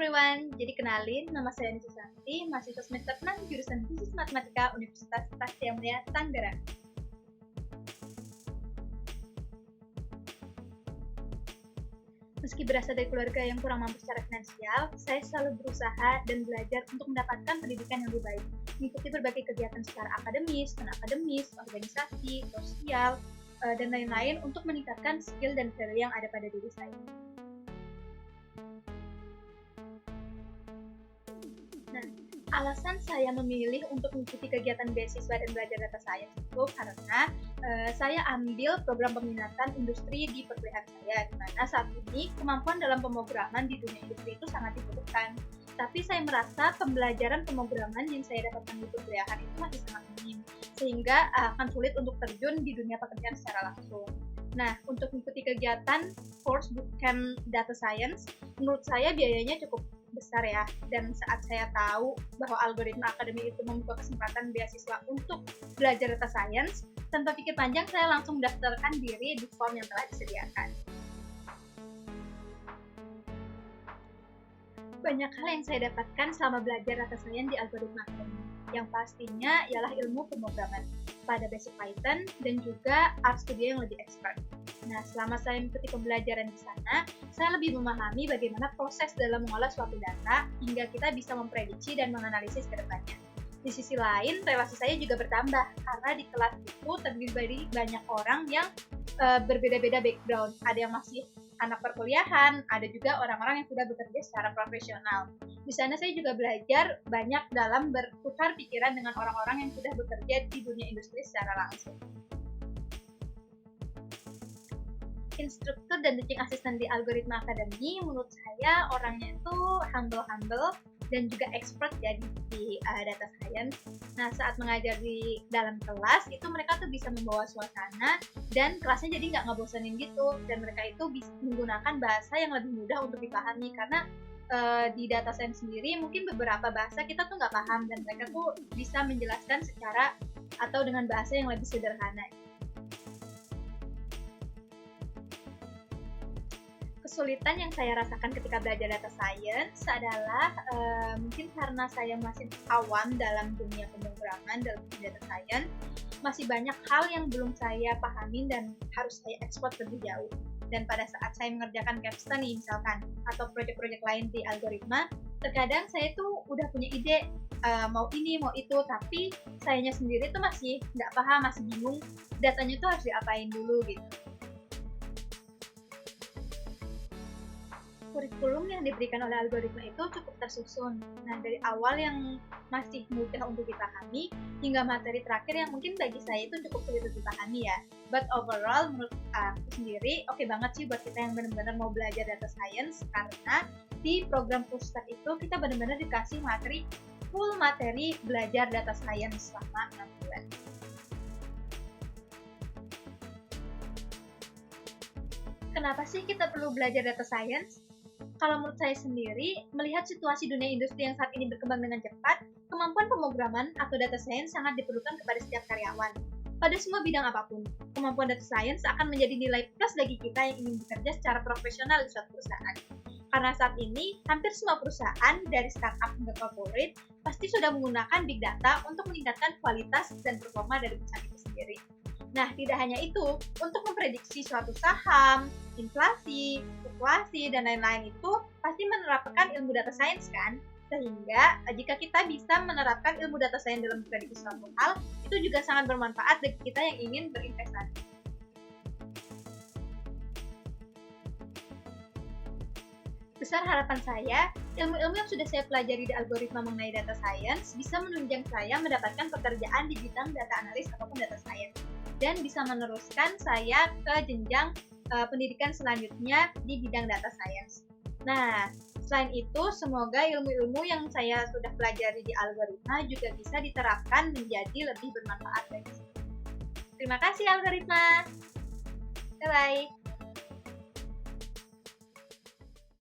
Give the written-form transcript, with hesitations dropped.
everyone, jadi kenalin, nama saya Nisa Santi, mahasiswa semester 6 jurusan Bisnis Matematika Universitas Tasya Mulia, Tangerang. Meski berasal dari keluarga yang kurang mampu secara finansial, saya selalu berusaha dan belajar untuk mendapatkan pendidikan yang lebih baik, mengikuti berbagai kegiatan secara akademis, non-akademis, organisasi, sosial, dan lain-lain untuk meningkatkan skill dan value yang ada pada diri saya. Alasan saya memilih untuk mengikuti kegiatan beasiswa dan belajar data science itu karena saya ambil program peminatan industri di perkuliahan saya, di mana saat ini kemampuan dalam pemrograman di dunia industri itu sangat dibutuhkan. Tapi saya merasa pembelajaran pemrograman yang saya dapatkan di perkuliahan itu masih sangat minim, sehingga akan sulit untuk terjun di dunia pekerjaan secara langsung. Nah, untuk mengikuti kegiatan course bootcamp data science, menurut saya biayanya cukup besar ya, dan saat saya tahu bahwa algoritma akademi itu membuka kesempatan beasiswa untuk belajar data science, tanpa pikir panjang saya langsung mendaftarkan diri di form yang telah disediakan. Banyak hal yang saya dapatkan selama belajar data science di algoritma akademi, yang pastinya ialah ilmu pemrograman pada basic Python dan juga RStudio yang lebih expert. Nah, selama saya mengikuti pembelajaran di sana, saya lebih memahami bagaimana proses dalam mengolah suatu data hingga kita bisa memprediksi dan menganalisis ke depannya. Di sisi lain, relasi saya juga bertambah karena di kelas itu terdiri dari banyak orang yang berbeda-beda background. Ada yang masih anak perkuliahan, ada juga orang-orang yang sudah bekerja secara profesional. Di sana saya juga belajar banyak dalam bertukar pikiran dengan orang-orang yang sudah bekerja di dunia industri secara langsung. Instruktur dan teaching assistant di algoritma akademi menurut saya orangnya itu humble dan juga expert ya di data science. Nah, saat mengajar di dalam kelas itu mereka tuh bisa membawa suasana dan kelasnya jadi nggak ngebosenin gitu, dan mereka itu bisa menggunakan bahasa yang lebih mudah untuk dipahami karena di data science sendiri mungkin beberapa bahasa kita tuh nggak paham dan mereka tuh bisa menjelaskan secara atau dengan bahasa yang lebih sederhana. Kesulitan yang saya rasakan ketika belajar data science adalah mungkin karena saya masih awam dalam dunia pemrograman, dalam dunia data science, masih banyak hal yang belum saya pahami dan harus saya ekspor lebih jauh. Dan pada saat saya mengerjakan capstone nih misalkan, atau proyek-proyek lain di algoritma, terkadang saya tuh udah punya ide mau ini, mau itu, tapi sayanya sendiri tuh masih nggak paham, masih bingung datanya tuh harus diapain dulu gitu. Kurikulum yang diberikan oleh algoritma itu cukup tersusun. Nah, dari awal yang masih mudah untuk dipahami, hingga materi terakhir yang mungkin bagi saya itu cukup sulit untuk dipahami ya. But overall, menurut aku sendiri, oke banget sih buat kita yang benar-benar mau belajar data science, karena di program Fullstack itu kita benar-benar dikasih full materi belajar data science selama 6 bulan. Kenapa sih kita perlu belajar data science? Kalau menurut saya sendiri, melihat situasi dunia industri yang saat ini berkembang dengan cepat, kemampuan pemrograman atau data science sangat diperlukan kepada setiap karyawan. Pada semua bidang apapun, kemampuan data science akan menjadi nilai plus bagi kita yang ingin bekerja secara profesional di suatu perusahaan. Karena saat ini, hampir semua perusahaan, dari startup hingga corporate, pasti sudah menggunakan big data untuk meningkatkan kualitas dan performa dari perusahaan itu sendiri. Nah, tidak hanya itu, untuk memprediksi suatu saham, inflasi, fluktuasi, dan lain-lain itu pasti menerapkan ilmu data science kan? Sehingga jika kita bisa menerapkan ilmu data science dalam memprediksi suatu hal, itu juga sangat bermanfaat bagi kita yang ingin berinvestasi. Besar harapan saya, ilmu-ilmu yang sudah saya pelajari di algoritma mengenai data science bisa menunjang saya mendapatkan pekerjaan di bidang data analis ataupun data science, dan bisa meneruskan saya ke jenjang pendidikan selanjutnya di bidang data science. Nah, selain itu, semoga ilmu-ilmu yang saya sudah pelajari di algoritma juga bisa diterapkan menjadi lebih bermanfaat bagi saya. Terima kasih algoritma. Bye-bye.